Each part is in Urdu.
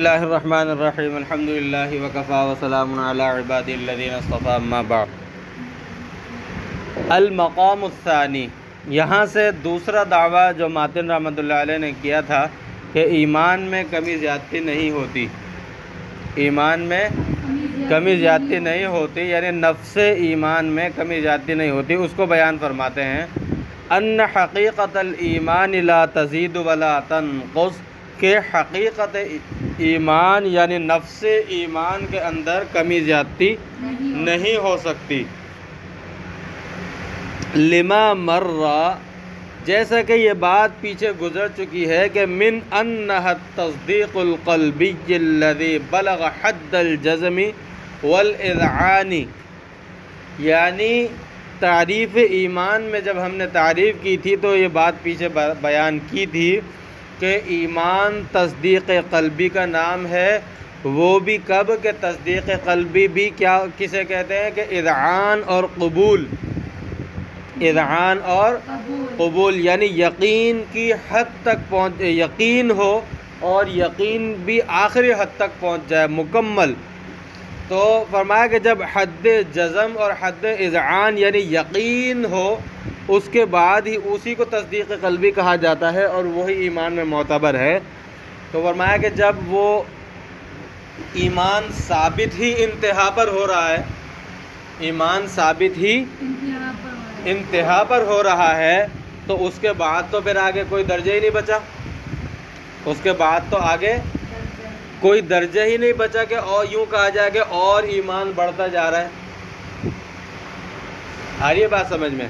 اللہ الرحمن الرحیم الحمد للہ وکفا وسلام علی عبادی الذین اصطفیٰ اما بعد۔ المقام الثانی، یہاں سے دوسرا دعویٰ جو ماتن رحمۃ اللہ علیہ نے کیا تھا کہ ایمان میں کمی زیادتی نہیں ہوتی، ایمان میں کمی زیادتی نہیں ہوتی، یعنی نفس ایمان میں کمی زیادتی نہیں ہوتی، اس کو بیان فرماتے ہیں ان حقیقت الایمان لا تزید ولا تنقص، کہ حقیقت ایمان یعنی نفس ایمان کے اندر کمی زیادتی نہیں ہو سکتی۔ لما مر، جیسا کہ یہ بات پیچھے گزر چکی ہے کہ من انها التصدیق القلبی الذی بلغ حد الجزم والاذعان، یعنی تعریف ایمان میں جب ہم نے تعریف کی تھی تو یہ بات پیچھے بیان کی تھی کہ ایمان تصدیق قلبی کا نام ہے، وہ بھی کب کہ تصدیق قلبی بھی کیا کسے کہتے ہیں کہ اذعان اور قبول، اذعان اور قبول، یعنی یقین کی حد تک پہنچ، یقین ہو اور یقین بھی آخری حد تک پہنچ جائے مکمل۔ تو فرمایا کہ جب حد جزم اور حد اذعان یعنی یقین ہو، اس کے بعد ہی اسی کو تصدیق قلبی کہا جاتا ہے اور وہی ایمان میں معتبر ہے۔ تو فرمایا کہ جب وہ ایمان ثابت ہی انتہا پر ہو رہا ہے، ایمان ثابت ہی انتہا پر ہو رہا ہے، تو اس کے بعد تو پھر آگے کوئی درجہ ہی نہیں بچا، اس کے بعد تو آگے کوئی درجہ ہی نہیں بچا کہ اور یوں کہا جائے کہ اور ایمان بڑھتا جا رہا ہے۔ آ رہی ہے بات سمجھ میں؟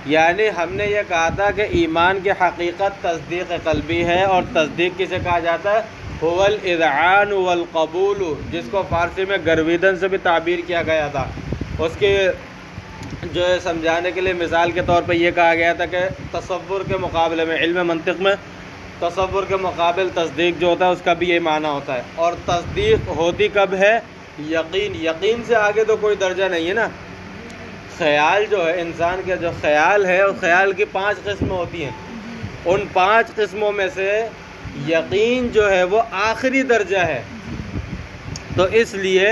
یعنی ہم نے یہ کہا تھا کہ ایمان کی حقیقت تصدیق قلبی ہے، اور تصدیق کسے کہا جاتا ہے؟ هو الاذعان والقبول، جس کو فارسی میں گرویدن سے بھی تعبیر کیا گیا تھا۔ اس کے جو ہے سمجھانے کے لیے مثال کے طور پہ یہ کہا گیا تھا کہ تصور کے مقابلے میں، علم منطق میں تصور کے مقابل تصدیق جو ہوتا ہے اس کا بھی یہ معنی ہوتا ہے، اور تصدیق ہوتی کب ہے؟ یقین، یقین سے آگے تو کوئی درجہ نہیں ہے نا۔ خیال جو ہے، انسان کا جو خیال ہے، اس خیال کی 5 قسمیں ہوتی ہیں، ان 5 قسموں میں سے یقین جو ہے وہ آخری درجہ ہے، تو اس لیے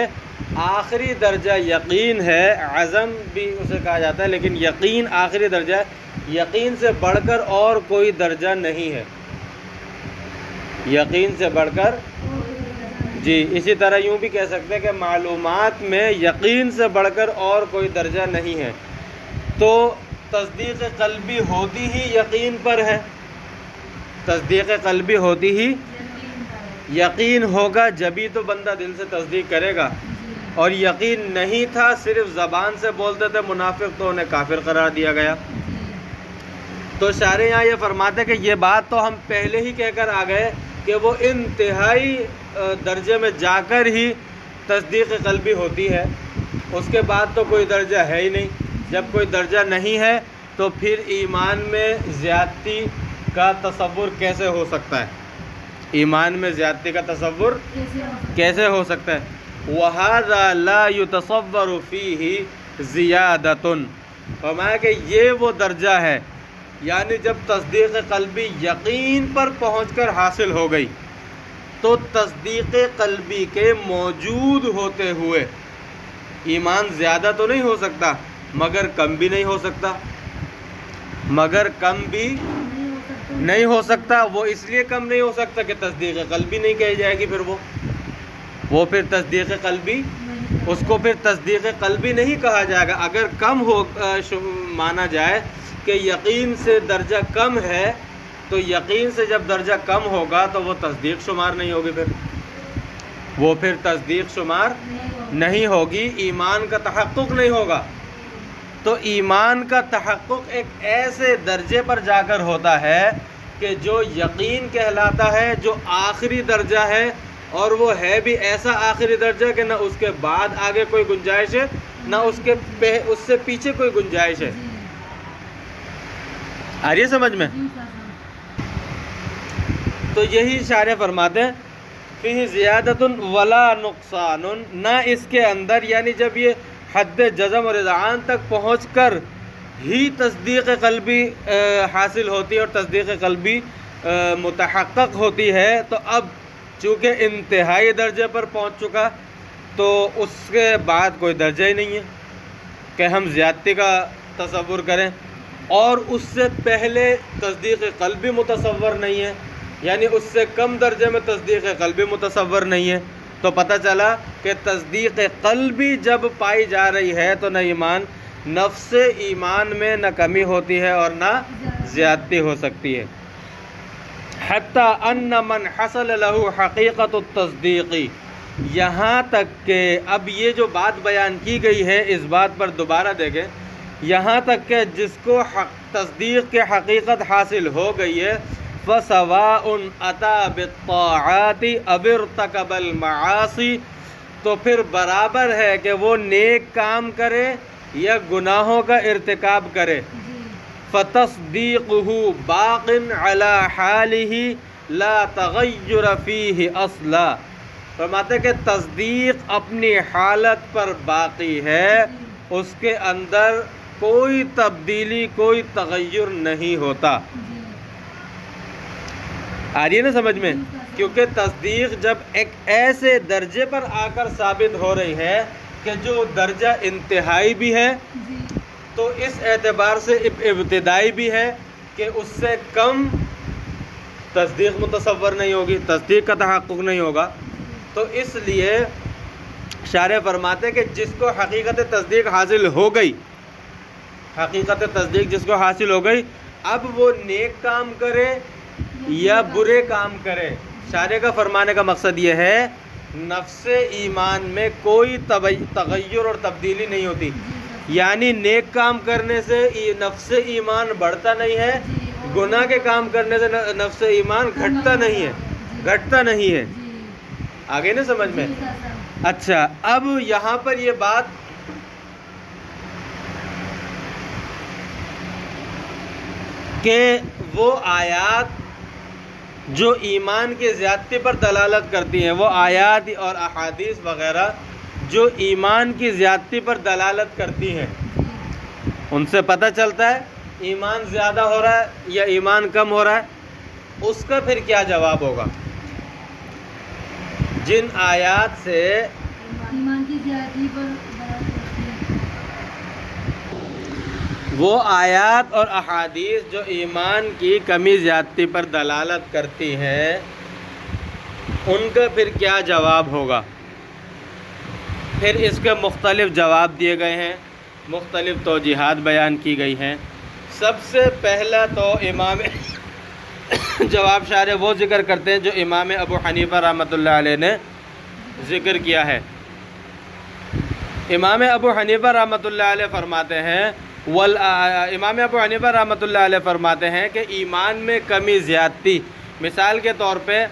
آخری درجہ یقین ہے، عزم بھی اسے کہا جاتا ہے، لیکن یقین آخری درجہ ہے، یقین سے بڑھ کر اور کوئی درجہ نہیں ہے، یقین سے بڑھ کر، جی اسی طرح یوں بھی کہہ سکتے ہیں کہ معلومات میں یقین سے بڑھ کر اور کوئی درجہ نہیں ہے۔ تو تصدیق قلبی ہوتی ہی یقین پر ہے، تصدیق قلبی ہوتی ہی یقین ہوگا، جبھی تو بندہ دل سے تصدیق کرے گا، اور یقین نہیں تھا، صرف زبان سے بولتے تھے منافق، تو انہیں کافر قرار دیا گیا۔ تو شارح یہاں یہ فرماتے کہ یہ بات تو ہم پہلے ہی کہہ کر آ گئے کہ وہ انتہائی درجے میں جا کر ہی تصدیق قلبی ہوتی ہے، اس کے بعد تو کوئی درجہ ہے ہی نہیں۔ جب کوئی درجہ نہیں ہے تو پھر ایمان میں زیادتی کا تصور کیسے ہو سکتا ہے؟ ایمان میں زیادتی کا تصور کیسے ہو سکتا ہے؟ وَهَذَا لَا يُتَصَوَّرُ فِيهِ زِيَادَةٌ، فرمایا کہ یہ وہ درجہ ہے، یعنی جب تصدیق قلبی یقین پر پہنچ کر حاصل ہو گئی، تو تصدیق قلبی کے موجود ہوتے ہوئے ایمان زیادہ تو نہیں ہو سکتا، مگر کم بھی نہیں ہو سکتا، مگر کم بھی نہیں ہو سکتا۔ وہ اس لیے کم نہیں ہو سکتا کہ تصدیق قلبی نہیں کہی جائے گی، پھر وہ پھر تصدیق قلبی، اس کو پھر تصدیق قلبی نہیں کہا جائے گا۔ اگر کم ہو مانا جائے کہ یقین سے درجہ کم ہے، تو یقین سے جب درجہ کم ہوگا تو وہ تصدیق شمار نہیں ہوگی، پھر وہ پھر تصدیق شمار نہیں ہوگی، ایمان کا تحقق نہیں ہوگا۔ تو ایمان کا تحقق ایک ایسے درجے پر جا کر ہوتا ہے کہ جو یقین کہلاتا ہے، جو آخری درجہ ہے، اور وہ ہے بھی ایسا آخری درجہ کہ نہ اس کے بعد آگے کوئی گنجائش ہے، نہ اس سے پیچھے کوئی گنجائش ہے۔ آ رہی ہے سمجھ میں؟ تو یہی شارح فرماتے ہیں فِيهِ زِيَادَةٌ وَلَا نُقْصَانٌ، نہ اس کے اندر، یعنی جب یہ حد جزم اور اذعان تک پہنچ کر ہی تصدیق قلبی حاصل ہوتی ہے اور تصدیق قلبی متحقق ہوتی ہے، تو اب چونکہ انتہائی درجے پر پہنچ چکا تو اس کے بعد کوئی درجہ ہی نہیں ہے کہ ہم زیادتی کا تصور کریں، اور اس سے پہلے تصدیق قلبی متصور نہیں ہے، یعنی اس سے کم درجے میں تصدیق قلبی متصور نہیں ہے۔ تو پتہ چلا کہ تصدیق قلبی جب پائی جا رہی ہے تو نہ ایمان، نفس ایمان میں نہ کمی ہوتی ہے اور نہ زیادتی ہو سکتی ہے۔ حتی ان من حصل له حقیقت التصدیق، یہاں تک کہ اب یہ جو بات بیان کی گئی ہے اس بات پر دوبارہ دیکھیں، یہاں تک کہ جس کو تصدیق کے حقیقت حاصل ہو گئی ہے، فَسَوَاءٌ أَتَى بِالطَّاعَاتِ أَوِ ارْتَكَبَ الْمَعَاصِي، تو پھر برابر ہے کہ وہ نیک کام کرے یا گناہوں کا ارتکاب کرے۔ فَتَصْدِيقُهُ بَاقٍ عَلَى حَالِهِ لَا تَغَيُّرَ فِيهِ أَصْلًا، فرماتے کہ تصدیق اپنی حالت پر باقی ہے، اس کے اندر کوئی تبدیلی، کوئی تغیر نہیں ہوتا۔ آ رہی ہے نا سمجھ میں؟ کیونکہ تصدیق جب ایک ایسے درجے پر آ کر ثابت ہو رہی ہے کہ جو درجہ انتہائی بھی ہے، تو اس اعتبار سے ابتدائی بھی ہے کہ اس سے کم تصدیق متصور نہیں ہوگی، تصدیق کا تحقق نہیں ہوگا۔ تو اس لیے شارح فرماتے کہ جس کو حقیقت تصدیق حاصل ہو گئی، حقیقت تصدیق جس کو حاصل ہو گئی، اب وہ نیک کام کرے یا برے کام کرے، شارح کا فرمانے کا مقصد یہ ہے نفس ایمان میں کوئی تغیر اور تبدیلی نہیں ہوتی، یعنی نیک کام کرنے سے نفس ایمان بڑھتا نہیں ہے، گناہ کے کام کرنے سے نفس ایمان گھٹتا نہیں ہے۔ آگے نا سمجھ میں؟ اچھا، اب یہاں پر یہ بات کہ وہ آیات جو ایمان کی زیادتی پر دلالت کرتی ہیں، وہ آیات اور احادیث وغیرہ جو ایمان کی زیادتی پر دلالت کرتی ہیں، ان سے پتہ چلتا ہے ایمان زیادہ ہو رہا ہے یا ایمان کم ہو رہا ہے۔ اس کا پھر کیا جواب ہوگا؟ جن آیات سے ایمان کی زیادتی پر وہ آیات اور احادیث جو ایمان کی کمی زیادتی پر دلالت کرتی ہیں، ان کا پھر کیا جواب ہوگا؟ پھر اس کے مختلف جواب دیے گئے ہیں، مختلف توجیحات بیان کی گئی ہیں۔ سب سے پہلا تو امام جواب شارح وہ ذکر کرتے ہیں جو امام ابو حنیفہ رحمۃ اللہ علیہ نے ذکر کیا ہے۔ امام ابو حنیفہ رحمۃ اللہ علیہ فرماتے ہیں امام ابو حنیفہ رحمۃ اللہ علیہ فرماتے ہیں کہ ایمان میں کمی زیادتی، مثال کے طور پہ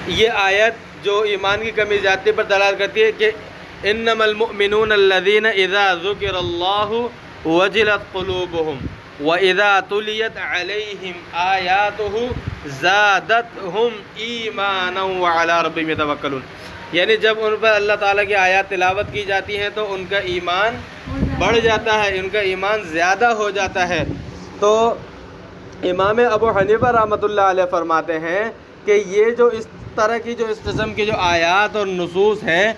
یہ آیت جو ایمان کی کمی زیادتی پر دلالت کرتی ہے کہ انما المؤمنون الذین اذا ذکر اللہ وجلت قلوبہم وَإِذَا تُلِيَتْ عَلَيْهِمْ آيَاتُهُ زَادَتْهُمْ إِيمَانًا وَعَلَىٰ رَبِّهِمْ يَتَوَكَّلُونَ، یعنی جب ان پر اللہ تعالیٰ کی آیات تلاوت کی جاتی ہیں تو ان کا ایمان بڑھ جاتا ہے، ان کا ایمان زیادہ ہو جاتا ہے۔ تو امام ابو حنیفہ رحمۃ اللہ علیہ فرماتے ہیں کہ یہ جو اس طرح کی جو اس قسم کی جو آیات اور نصوص ہیں،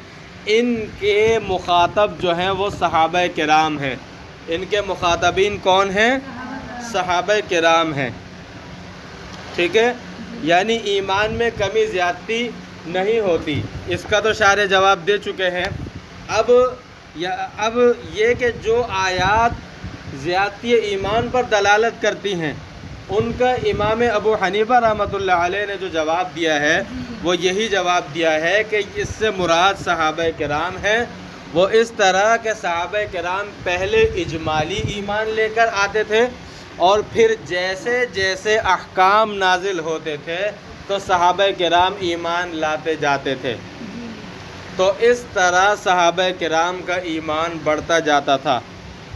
ان کے مخاطب جو ہیں وہ صحابہ کرام ہیں۔ ان کے مخاطبین کون ہیں؟ صحابہ کرام ہیں، ٹھیک ہے؟ یعنی ایمان میں کمی زیادتی نہیں ہوتی۔ اس کا تو شارح جواب دے چکے ہیں۔ اب یہ کہ جو آیات زیادتی ایمان پر دلالت کرتی ہیں، ان کا امام ابو حنیفہ رحمۃ اللہ علیہ نے جو جواب دیا ہے وہ یہی جواب دیا ہے کہ اس سے مراد صحابہ کرام ہیں۔ وہ اس طرح کہ صحابہ کرام پہلے اجمالی ایمان لے کر آتے تھے اور پھر جیسے جیسے احکام نازل ہوتے تھے تو صحابہ کرام ایمان لاتے جاتے تھے۔ تو اس طرح صحابہ کرام کا ایمان بڑھتا جاتا تھا۔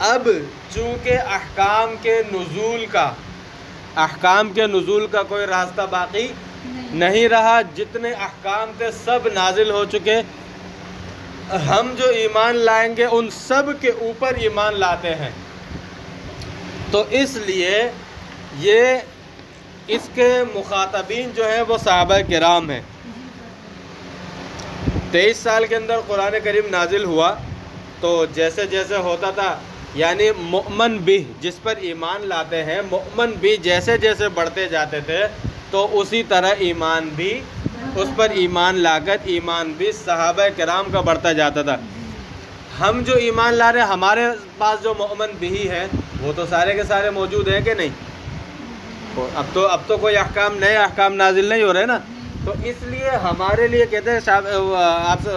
اب چونکہ احکام کے نزول کا کوئی راستہ باقی نہیں رہا، جتنے احکام تھے سب نازل ہو چکے، ہم جو ایمان لائیں گے ان سب کے اوپر ایمان لاتے ہیں۔ تو اس لیے یہ اس کے مخاطبین جو ہیں وہ صحابہ کرام ہیں۔ 23 سال کے اندر قرآن کریم نازل ہوا، تو جیسے جیسے ہوتا تھا، یعنی مؤمن بھی جس پر ایمان لاتے ہیں، مؤمن بھی جیسے جیسے بڑھتے جاتے تھے تو اسی طرح ایمان بھی، اس پر ایمان لا کر ایمان بھی صحابہ کرام کا بڑھتا جاتا تھا۔ ہم جو ایمان لا رہے ہیں، ہمارے پاس جو مؤمن بھی ہیں وہ تو سارے کے سارے موجود ہیں کہ نہیں؟ اب تو کوئی احکام، نئے احکام نازل نہیں ہو رہے نا، تو اس لیے ہمارے لیے کہتے ہیں آپ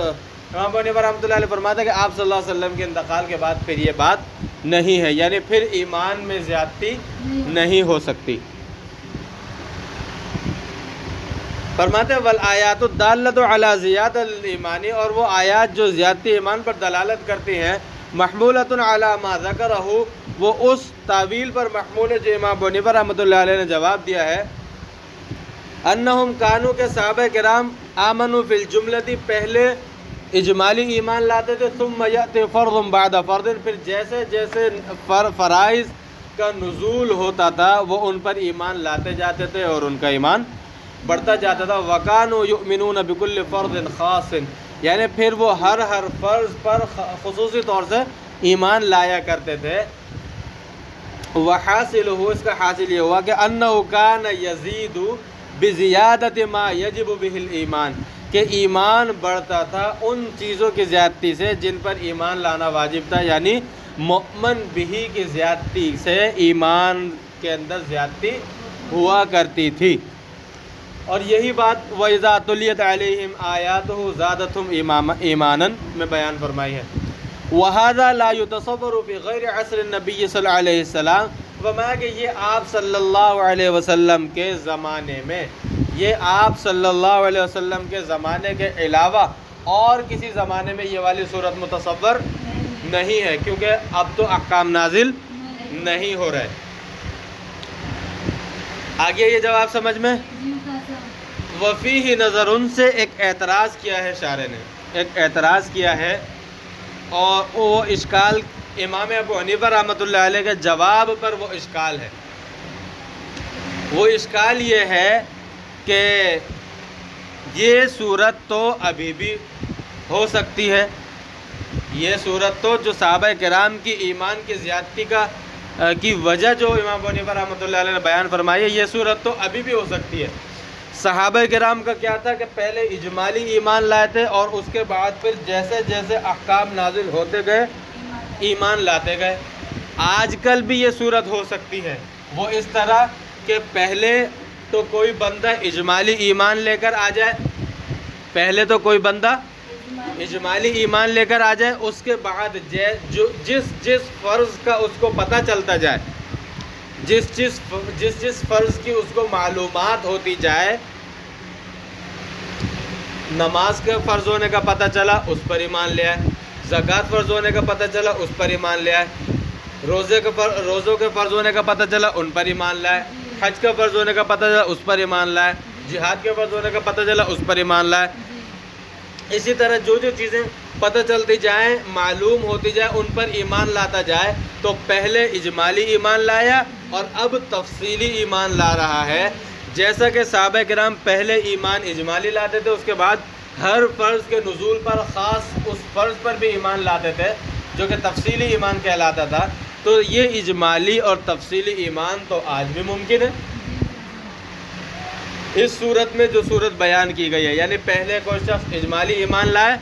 امام بنی رحمۃ اللہ علیہ فرماتا ہے کہ آپ صلی اللہ علیہ وسلم کے انتقال کے بعد پھر یہ بات نہیں ہے، یعنی پھر ایمان میں زیادتی نہیں ہو سکتی۔ فرماتے ہیں والآیات الدالۃ علی زیادۃ الایمان، اور وہ آیات جو زیادتی ایمان پر دلالت کرتی ہیں، محمولۃ علی ما ذکرہ، وہ اس تعویل پر محمول ہے جو امام بنی رحمۃ اللہ علیہ نے جواب دیا ہے، انہم کانوا کے صحابہ کرام آمنوا فی الجملۃ، پہلے اجمالی ایمان لاتے تھے، ثم یأتی فرض بعد فرض، پھر جیسے جیسے فرائض کا نزول ہوتا تھا وہ ان پر ایمان لاتے جاتے تھے اور ان کا ایمان بڑھتا جاتا تھا۔ وَكَانُوا يُؤْمِنُونَ بِكُلِّ فَرْضٍ خَاصٍ، یعنی پھر وہ ہر فرض پر خصوصی طور سے ایمان لایا کرتے تھے۔ وَحَاصِلُهُ، اس کا حاصل یہ ہوا کہ أَنَّهُ كَانَ يَزِيدُ بِزِيَادَةِ مَا يَجِبُ بِهِ الْإِيمَانِ، کہ ایمان بڑھتا تھا ان چیزوں کی زیادتی سے جن پر ایمان لانا واجب تھا، یعنی مؤمن بھی کی زیادتی سے ایمان کے اندر زیادتی ہوا کرتی تھی۔ اور یہی بات وَإِذَا تُلِيَتْ عَلَيْهِمْ آيَاتُهُ زَادَتْهُمْ ایمانا میں بیان فرمائی ہے۔ وَهَذَا لَا يُتَصَوَّرُ فِي غَيْرِ عَصْرِ النَّبِيِّ صلی اللہ علیہ وسلم، فرمایا کہ یہ آپ صلی اللہ علیہ وسلم کے زمانے میں، یہ آپ صلی اللہ علیہ وسلم کے زمانے کے علاوہ اور کسی زمانے میں یہ والی صورت متصور نہیں ہے، کیونکہ اب تو احکام نازل نہیں ہو رہے۔ آگے یہ جواب سمجھ میں؟ وفیہ نظر، ان سے ایک اعتراض کیا ہے شارح نے، ایک اعتراض کیا ہے، اور وہ اشکال امام ابو حنیفہ رحمۃ اللہ علیہ کے جواب پر وہ اشکال ہے۔ وہ اشکال یہ ہے کہ یہ صورت تو ابھی بھی ہو سکتی ہے، یہ صورت تو جو صحابہ کرام کی ایمان کی زیادتی کی وجہ جو امام ابو حنیفہ رحمۃ اللہ علیہ نے بیان فرمائی ہے، یہ صورت تو ابھی بھی ہو سکتی ہے۔ صحابہ کرام کا کیا تھا کہ پہلے اجمالی ایمان لائے تھے اور اس کے بعد پھر جیسے جیسے احکام نازل ہوتے گئے ایمان لاتے گئے۔ آج کل بھی یہ صورت ہو سکتی ہے، وہ اس طرح کہ پہلے تو کوئی بندہ اجمالی ایمان لے کر آ جائے، پہلے تو کوئی بندہ اجمالی ایمان لے کر آ جائے، اس کے بعد جس فرض کا اس کو پتہ چلتا جائے، جس فرض کی اس کو معلومات ہوتی جائے، نماز کے فرض ہونے کا پتہ چلا اس پر ایمان لے آئے، زکوٰۃ فرض ہونے کا پتہ چلا اس پر ایمان لے آئے، روزوں کے فرض ہونے کا پتہ چلا ان پر ایمان لائے، حج کا فرض ہونے کا پتہ چلا اس پر ایمان لائے، جہاد کے فرض ہونے کا پتہ چلا اس پر ایمان لائے۔ اسی طرح جو چیزیں پتہ چلتی جائیں، معلوم ہوتی جائے، ان پر ایمان لاتا جائے، تو پہلے اجمالی ایمان لایا اور اب تفصیلی ایمان لا رہا ہے۔ جیسا کہ صحابہ کرام پہلے ایمان اجمالی لاتے تھے، اس کے بعد ہر فرض کے نزول پر خاص اس فرض پر بھی ایمان لاتے تھے جو کہ تفصیلی ایمان کہلاتا تھا، تو یہ اجمالی اور تفصیلی ایمان تو آج بھی ممکن ہے اس صورت میں جو صورت بیان کی گئی ہے، یعنی پہلے کوئی شخص اجمالی ایمان لائے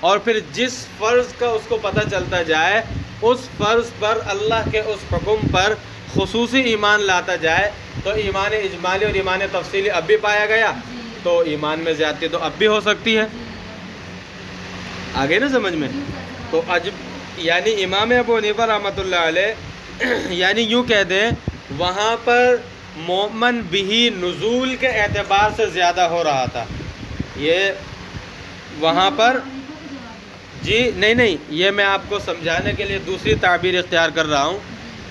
اور پھر جس فرض کا اس کو پتہ چلتا جائے اس فرض پر، اللہ کے اس حکم پر خصوصی ایمان لاتا جائے، تو ایمان اجمالی اور ایمان تفصیلی اب بھی پایا گیا، تو ایمان میں زیادتی تو اب بھی ہو سکتی ہے۔ آگے نا سمجھ میں؟ تو یعنی امام ابو حنیفہ رحمۃ اللہ علیہ یعنی یوں کہہ دیں وہاں پر مومن بھی نزول کے اعتبار سے زیادہ ہو رہا تھا، یہ وہاں پر جی نہیں، یہ میں آپ کو سمجھانے کے لیے دوسری تعبیر اختیار کر رہا ہوں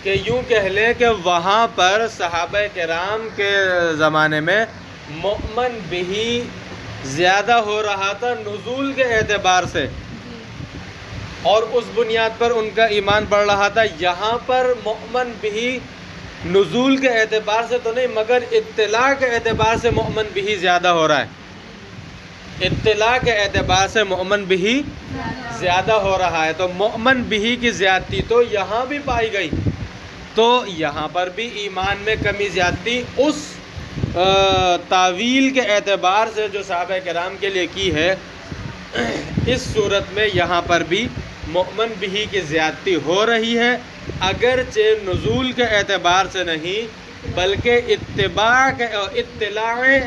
کہ یوں کہہ لیں کہ وہاں پر صحابہ کرام کے زمانے میں مومن بھی زیادہ ہو رہا تھا نزول کے اعتبار سے، اور اس بنیاد پر ان کا ایمان بڑھ رہا تھا۔ یہاں پر مومن بھی نزول کے اعتبار سے تو نہیں مگر اطلاع کے اعتبار سے مؤمن بھی زیادہ ہو رہا ہے، اطلاع کے اعتبار سے مؤمن بھی زیادہ ہو رہا ہے، تو مؤمن بھی کی زیادتی تو یہاں بھی پائی گئی، تو یہاں پر بھی ایمان میں کمی زیادتی اس تعویل کے اعتبار سے جو صحابہ کرام کے لیے کی ہے، اس صورت میں یہاں پر بھی مؤمن بھی کی زیادتی ہو رہی ہے، اگرچہ نزول کے اعتبار سے نہیں بلکہ اطلاع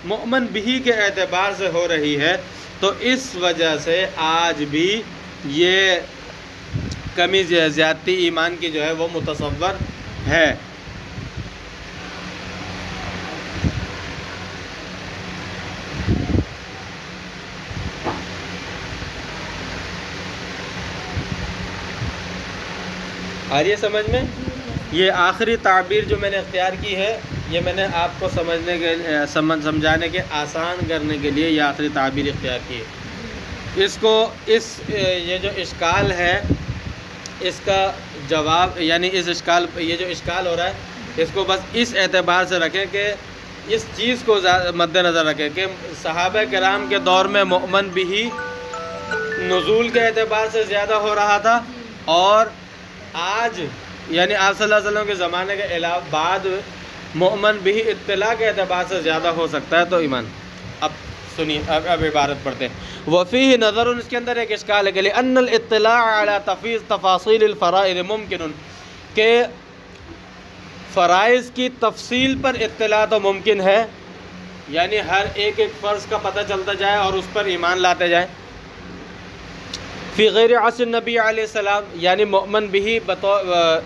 مؤمن بھی کے اعتبار سے ہو رہی ہے، تو اس وجہ سے آج بھی یہ کمی زیادتی ایمان کی جو ہے وہ متصور ہے۔ آ رہی ہے سمجھ میں؟ یہ آخری تعبیر جو میں نے اختیار کی ہے، یہ میں نے آپ کو سمجھانے کے آسان کرنے کے لیے یہ آخری تعبیر اختیار کی ہے۔ یہ جو اشکال ہے اس کا جواب، یعنی یہ جو اشکال ہو رہا ہے اس کو بس اس اعتبار سے رکھیں کہ اس چیز کو مد نظر رکھیں کہ صحابہ کرام کے دور میں مؤمن بھی نزول کے اعتبار سے زیادہ ہو رہا تھا، اور آج یعنی آپ صلی اللہ علیہ وسلم کے زمانے کے علاوہ بعد مؤمن بھی اطلاع کے اعتبار سے زیادہ ہو سکتا ہے، تو ایمان۔ اب سنیے، اب عبارت پڑھتے ہیں۔ وفیہ نظر، اس کے اندر ایک اشکال ہے کہ لأن الاطلاع علی تفاصیل الفرائض ممکن، کہ فرائض کی تفصیل پر اطلاع تو ممکن ہے، یعنی ہر ایک فرض کا پتہ چلتا جائے اور اس پر ایمان لاتے جائیں۔ فی غیر عصر نبی علیہ السلام، یعنی مؤمن بھی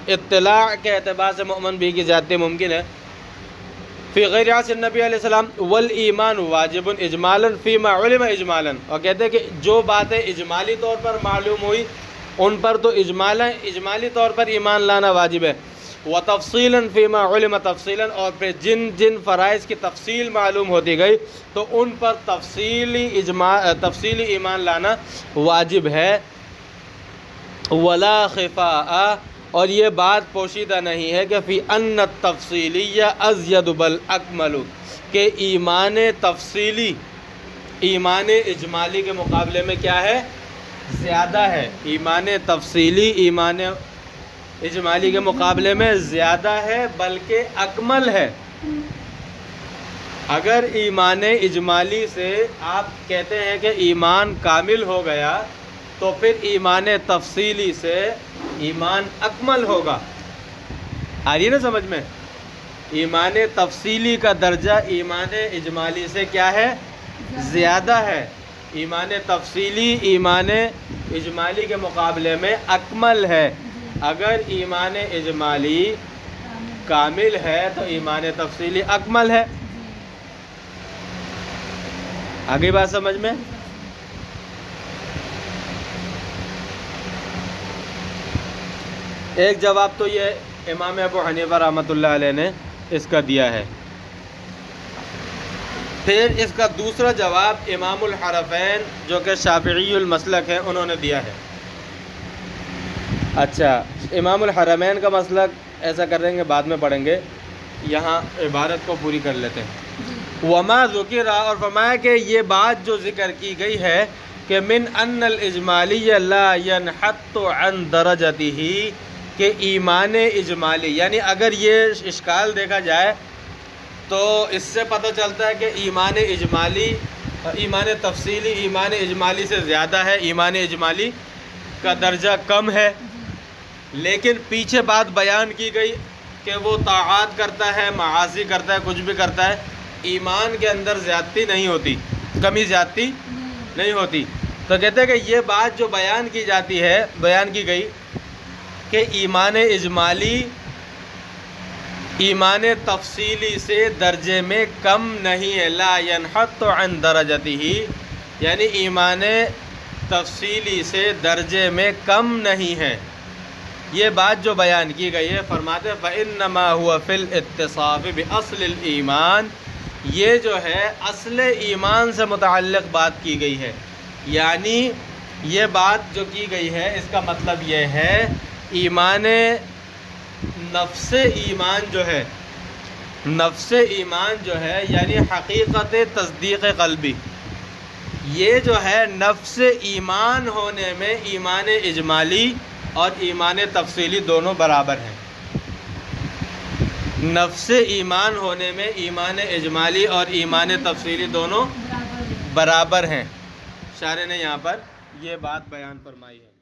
اطلاع کے اعتبار سے مؤمن بھی کی زیادتی ممکن ہے۔ فی غیر عصر نبی علیہ السلام والایمان واجب اجمالا فیما علم اجمالا، اور کہتے ہیں کہ جو باتیں اجمالی طور پر معلوم ہوئی ان پر تو اجمالی طور پر ایمان لانا واجب ہے، وتفصیلا فیما علم تفصیلا، اور پھر جن فرائض کی تفصیل معلوم ہوتی گئی تو ان پر تفصیلی ایمان لانا واجب ہے۔ ولا خفاء، اور یہ بات پوشیدہ نہیں ہے کہ فی ان التفصیلیہ ازید بل اکمل، کہ ایمان تفصیلی ایمان اجمالی کے مقابلے میں کیا ہے؟ زیادہ ہے۔ ایمان تفصیلی ایمان اجمالی کے مقابلے میں زیادہ ہے بلکہ اکمل ہے۔ اگر ایمان اجمالی سے آپ کہتے ہیں کہ ایمان کامل ہو گیا تو پھر ایمان تفصیلی سے ایمان اکمل ہوگا۔ آ رہی ہے نا سمجھ میں؟ ایمان تفصیلی کا درجہ ایمان اجمالی سے کیا ہے؟ زیادہ ہے۔ ایمان تفصیلی ایمان اجمالی کے مقابلے میں اکمل ہے۔ اگر ایمان اجمالی کامل ہے تو ایمان تفصیلی اکمل ہے۔ آگے بات سمجھ میں؟ ایک جواب تو یہ امام ابو حنیفہ رحمۃ اللہ علیہ نے اس کا دیا ہے۔ پھر اس کا دوسرا جواب امام الحرفین جو کہ شافعی المسلک ہیں انہوں نے دیا ہے۔ اچھا، امام الحرمین کا مسلک ایسا کر رہیں گے، بعد میں پڑھیں گے، یہاں عبارت کو پوری کر لیتے ہیں۔ وما ذکر، اور فرمایا کہ یہ بات جو ذکر کی گئی ہے کہ من ان الاجمالی لا ينحط عن درجته، کہ ایمان اجمالی، یعنی اگر یہ اشکال دیکھا جائے تو اس سے پتہ چلتا ہے کہ ایمان اجمالی ایمان تفصیلی ایمان اجمالی سے زیادہ ہے، ایمان اجمالی کا درجہ کم ہے، لیکن پیچھے بات بیان کی گئی کہ وہ طاعات کرتا ہے، معاصی کرتا ہے، کچھ بھی کرتا ہے، ایمان کے اندر زیادتی نہیں ہوتی، کمی زیادتی نہیں ہوتی، تو کہتے ہیں کہ یہ بات جو بیان کی جاتی ہے، بیان کی گئی کہ ایمان اجمالی ایمان تفصیلی سے درجے میں کم نہیں ہے، لا ينحط عن درجته، یعنی ایمان تفصیلی سے درجے میں کم نہیں ہے، یہ بات جو بیان کی گئی ہے، فرماتے ہیں فَإِنَّمَا هُوَ فِي الْاِتِّصَافِ بِأَصْلِ الْإِيمَانِ، یہ جو ہے اصل ایمان سے متعلق بات کی گئی ہے، یعنی یہ بات جو کی گئی ہے اس کا مطلب یہ ہے ایمان نفس ایمان جو ہے، نفس ایمان جو ہے یعنی حقیقت تصدیق قلبی، یہ جو ہے نفس ایمان ہونے میں ایمان اجمالی اور ایمان تفصیلی دونوں برابر ہیں۔ نفس ایمان ہونے میں ایمان اجمالی اور ایمان تفصیلی دونوں برابر ہے۔ برابر ہیں۔ شارح نے یہاں پر یہ بات بیان فرمائی ہے۔